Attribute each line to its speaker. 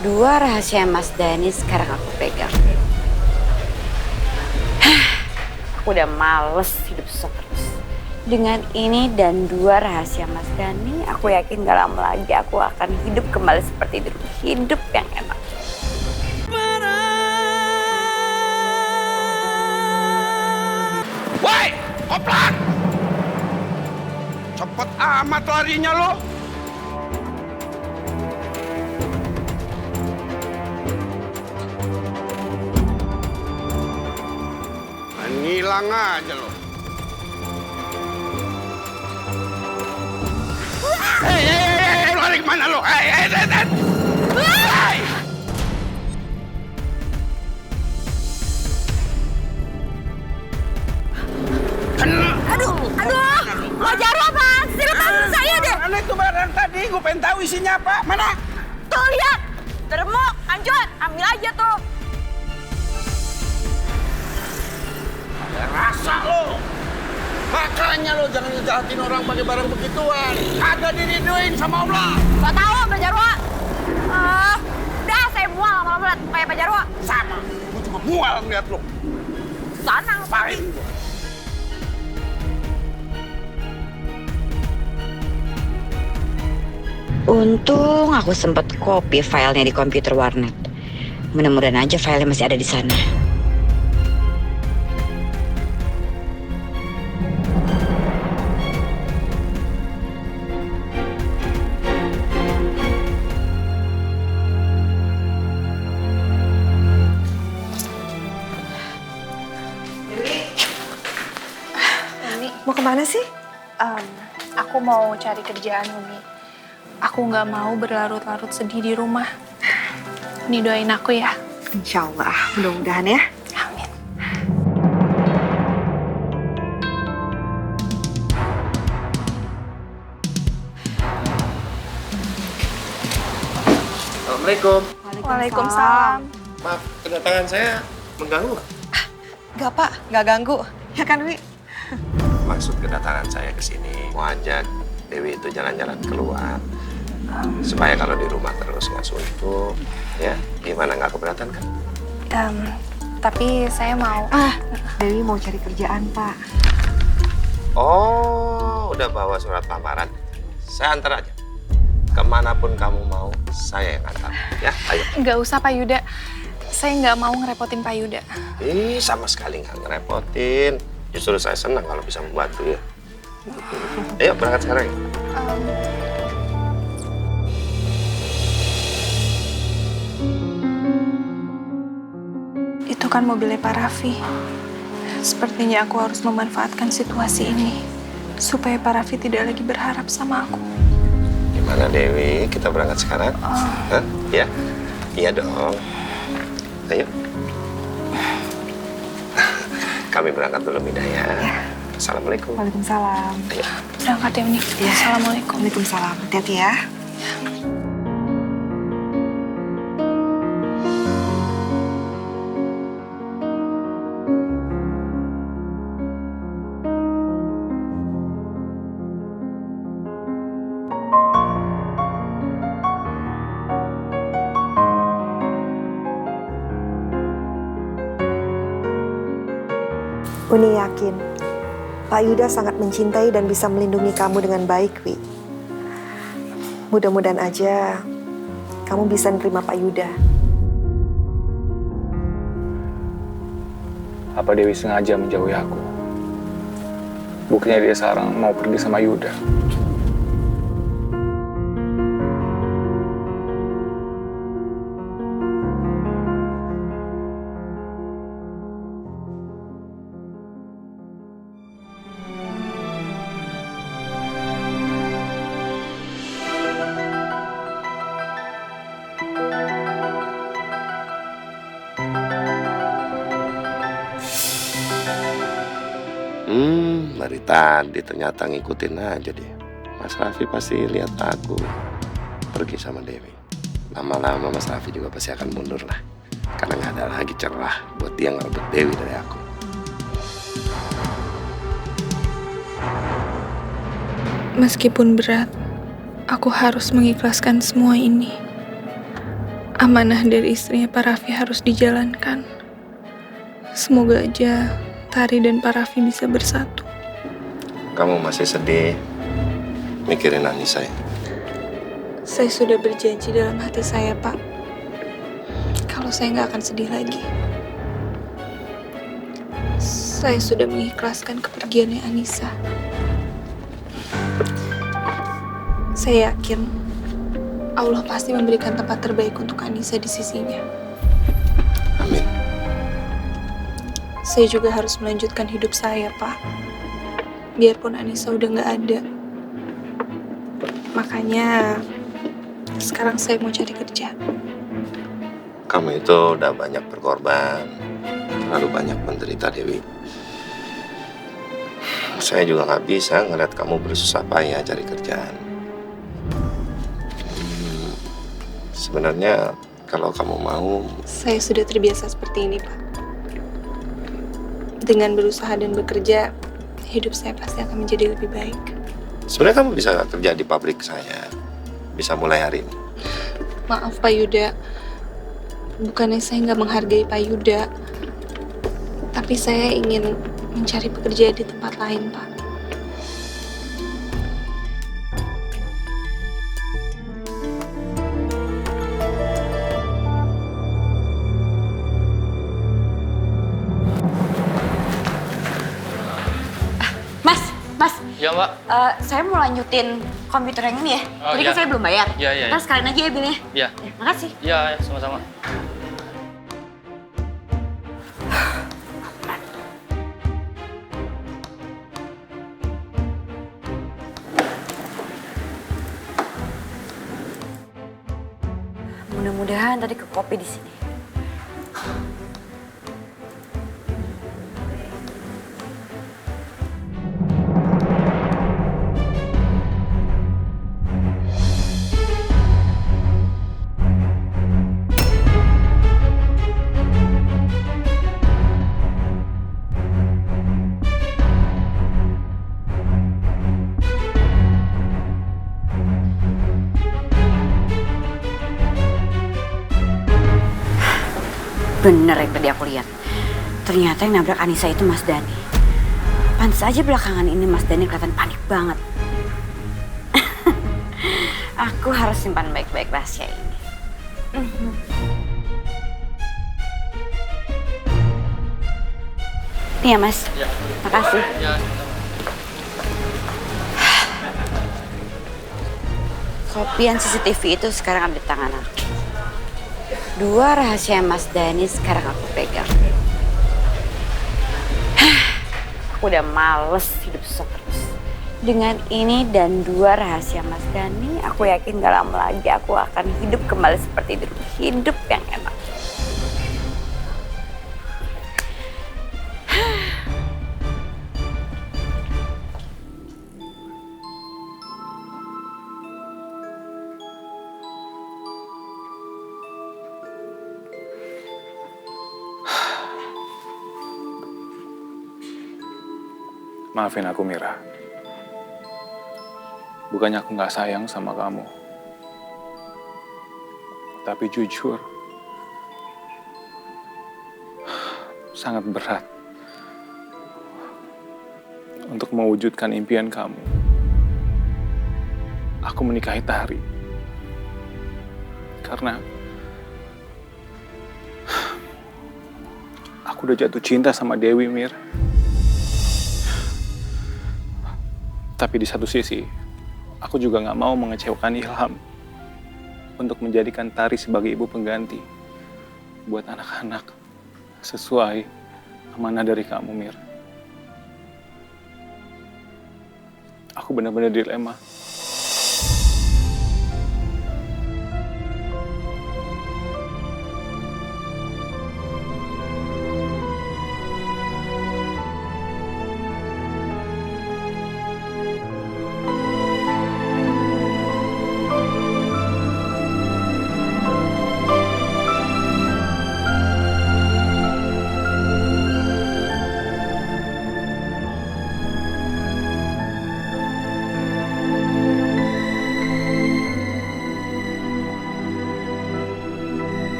Speaker 1: Dua rahasia Mas Dhani sekarang aku pegang. Aku udah males hidup susah terus. Dengan ini dan dua rahasia Mas Dhani, aku yakin gak lama lagi aku akan hidup kembali seperti dulu. Hidup yang enak.
Speaker 2: Woi, koplang! Cepet amat larinya lo. Ngilang aja lo. Hei, lari kemana lo? Hei.
Speaker 1: Aduh, Pak Jarwo apaan sih? Lepasin saya deh.
Speaker 2: Mana itu barang tadi? Gue pengen tahu isinya apa. Mana?
Speaker 1: Tuh lihat, termok, lanjut, ambil aja tuh.
Speaker 2: Ada rasa lo. Makanya lo jangan ngejahatin orang pakai barang begituan. Ada diriduin sama Allah.
Speaker 1: Gak tahu Pak Jarwo. Udah saya mual lama-lama liat kayak Pak Jarwo.
Speaker 2: Sama. Gue juga mual ngeliat lo.
Speaker 1: Sana
Speaker 2: Ngapain?
Speaker 1: Untung aku sempat copy filenya di komputer warnet. Mudah-mudahan aja filenya masih ada di sana.
Speaker 3: Mau kemana sih? Aku mau cari kerjaan, Umi. Aku nggak mau berlarut-larut sedih di rumah. Uni doain aku ya.
Speaker 4: Insya Allah, mudah-mudahan ya.
Speaker 3: Amin.
Speaker 5: Assalamualaikum.
Speaker 3: Waalaikumsalam.
Speaker 5: Maaf, kedatangan saya mengganggu nggak?
Speaker 4: Gak Pak, gak ganggu. Ya kan Wi?
Speaker 5: Maksud kedatangan saya ke sini mau ajak Dewi itu jalan-jalan keluar. Supaya kalau di rumah terus nggak suntuk, ya gimana, nggak keberatan kan?
Speaker 3: Tapi saya mau.
Speaker 4: Dewi mau cari kerjaan Pak.
Speaker 5: Oh, udah bawa surat lamaran. Saya antar aja. Kemanapun kamu mau, saya yang antar. Ya, ayo.
Speaker 3: Nggak usah Pak Yuda. Saya nggak mau ngerepotin Pak Yuda.
Speaker 5: Sama sekali nggak ngerepotin. Justru saya senang kalau bisa membantu ya. Ayo berangkat sekarang.
Speaker 3: Itu kan mobilnya Pak Raffi. Sepertinya aku harus memanfaatkan situasi ini supaya Pak Raffi tidak lagi berharap sama aku.
Speaker 5: Gimana Dewi, kita berangkat sekarang? Hah? Ya? Iya dong. Ayo. Kami berangkat dulu, Mida ya. Assalamualaikum.
Speaker 4: Waalaikumsalam.
Speaker 5: Ayo.
Speaker 3: Berangkat ya, Uni.
Speaker 4: Ya.
Speaker 3: Assalamualaikum.
Speaker 4: Waalaikumsalam. Hati-hati ya. Uni yakin, Pak Yuda sangat mencintai dan bisa melindungi kamu dengan baik, Wi. Mudah-mudahan aja kamu bisa nerima Pak Yuda.
Speaker 6: Apa Dewi sengaja menjauhi aku? Buktinya dia sekarang mau pergi sama Yuda.
Speaker 5: Dari tadi ternyata ngikutin aja dia. Mas Raffi pasti lihat aku pergi sama Dewi. Lama-lama Mas Raffi juga pasti akan mundur lah. Karena nggak ada lagi cerah buat dia ngerebut Dewi dari aku.
Speaker 3: Meskipun berat, aku harus mengikhlaskan semua ini. amanah dari istrinya Pak Raffi harus dijalankan. Semoga aja Tari dan Pak Raffi bisa bersatu.
Speaker 5: Kamu masih sedih mikirin Anissa ya?
Speaker 3: Saya sudah berjanji dalam hati saya, Pak, kalau saya nggak akan sedih lagi. Saya sudah mengikhlaskan kepergiannya Anissa. Saya yakin Allah pasti memberikan tempat terbaik untuk Anissa di sisinya.
Speaker 5: Amin.
Speaker 3: Saya juga harus melanjutkan hidup saya, Pak. Biarpun Anissa udah nggak ada. Makanya sekarang saya mau cari kerja.
Speaker 5: Kamu itu udah banyak berkorban, terlalu banyak menderita, Dewi. Saya juga nggak bisa ngeliat kamu bersusah payah cari kerjaan. Sebenarnya kalau kamu mau,
Speaker 3: Saya sudah terbiasa seperti ini, Pak. Dengan berusaha dan bekerja, hidup saya pasti akan menjadi lebih baik.
Speaker 5: sebenarnya kamu bisa kerja di pabrik saya. Bisa mulai hari ini.
Speaker 3: Maaf, Pak Yuda. Bukannya saya nggak menghargai Pak Yuda, tapi saya ingin mencari pekerjaan di tempat lain, Pak.
Speaker 1: Mas,
Speaker 7: Ya, Mbak.
Speaker 1: saya mau lanjutin komputer yang ini ya.
Speaker 7: Oh,
Speaker 1: Tadi
Speaker 7: iya.
Speaker 1: kan saya belum bayar.
Speaker 7: Iya, iya,
Speaker 1: Ntar
Speaker 7: iya.
Speaker 1: sekalian aja ya bilnya.
Speaker 7: Ya.
Speaker 1: Ya, makasih.
Speaker 7: Ya, sama-sama.
Speaker 1: Mudah-mudahan tadi ke kopi di sini. Bener yang tadi aku lihat. Ternyata yang nabrak Anissa itu Mas Dhani. Pantes aja belakangan ini Mas Dhani kelihatan panik banget. Aku harus simpan baik-baik rahasia ini. Nih ya Mas.
Speaker 7: Ya.
Speaker 1: Makasih.
Speaker 7: Ya,
Speaker 1: Kopian CCTV itu sekarang ada di tangan aku. 2 rahasia Mas Dhani sekarang aku pegang. Aku udah males hidup susah terus. Dengan ini dan 2 rahasia Mas Dhani, aku yakin gak lama lagi aku akan hidup kembali seperti dulu. Hidup yang enak.
Speaker 6: Maafin aku, Mira. Bukannya aku nggak sayang sama kamu. Tapi jujur, sangat berat untuk mewujudkan impian kamu. Aku menikahi Tari. Karena aku udah jatuh cinta sama Dewi, Mir. Tapi di satu sisi, aku juga nggak mau mengecewakan Ilham untuk menjadikan Tari sebagai ibu pengganti buat anak-anak sesuai amanah dari kamu, Mir. Aku benar-benar dilema.